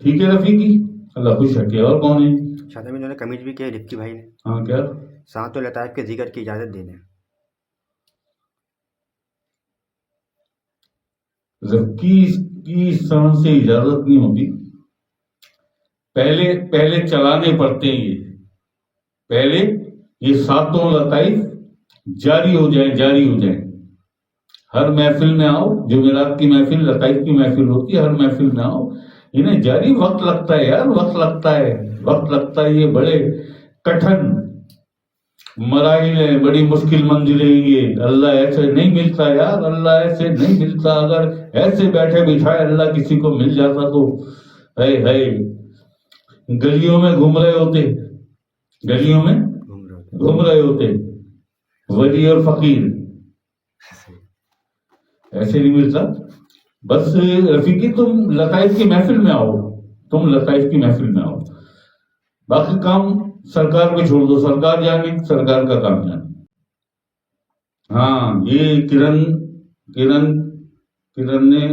ٹھیک ہے رفیقی، اللہ خوش رکھے. اور کون ہے؟ شادی میں انہوں نے کمنٹ بھی کیا رفقی بھائی نے. ہاں کیا؟ ساتھ و لطائف کے ذکر کی اجازت دے دیں. رفیقی کی اس طرح سے اجازت نہیں ہوتی. پہلے چلانے پڑتے ہیں یہ. پہلے یہ ساتوں لطائف جاری ہو جائیں. ہر محفل میں آؤ، جمعرات کی محفل، لطائف کی محفل ہوتی ہے، ہر محفل میں آؤ. انہیں جاری وقت لگتا ہے یار، وقت لگتا ہے. یہ بڑے کٹھن مراحل ہیں، بڑی مشکل منزلیں. یہ اللہ ایسے نہیں ملتا یار، اللہ ایسے نہیں ملتا. اگر ایسے بیٹھے بٹھائے اللہ کسی کو مل جاتا تو ہے گلیوں میں گھوم رہے ہوتے ولی اور فقیر. ایسے نہیں ملتا. بس رفیقی تم لطائف کی محفل میں آؤ. باقی کام سرکار پہ چھوڑ دو، سرکار جانے، سرکار کا کام جانے. ہاں یہ کرن نے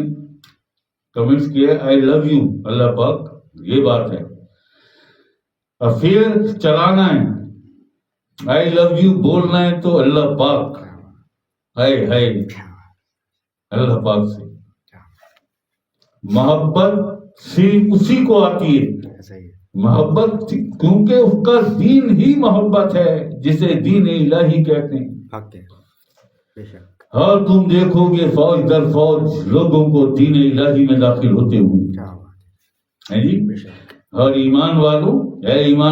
کمنٹس کیا آئی لو یو اللہ پاک. یہ بات ہے. افیئر چلانا ہے، آئی لو یو بولنا ہے تو اللہ پاک ہے اللہ پاک سے. محبت صرف اسی کو آتی ہے. محبت کیونکہ اس کا دین ہی محبت ہے، جسے دین الہی کہتے ہیں. ہاں تم دیکھو گے فوج در فوج لوگوں کو دین الہی میں داخل ہوتے ہوئے. جی اور ایمان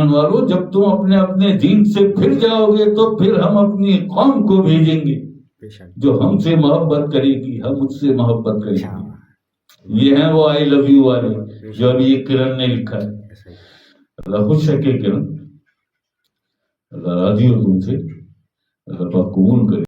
والو جب تم اپنے دین سے پھر جاؤ گے تو پھر ہم اپنی قوم کو بھیجیں گے جو ہم سے محبت کرے گی، ہم اس سے محبت کریں گے. یہ ہیں وہ آئی لو یو والے جو ابھی یہ کرن نے لکھا ہے. اللہ خوش رکھے کرن، اللہ راضی ہو تم سے، اللہ پاک قبول کرے.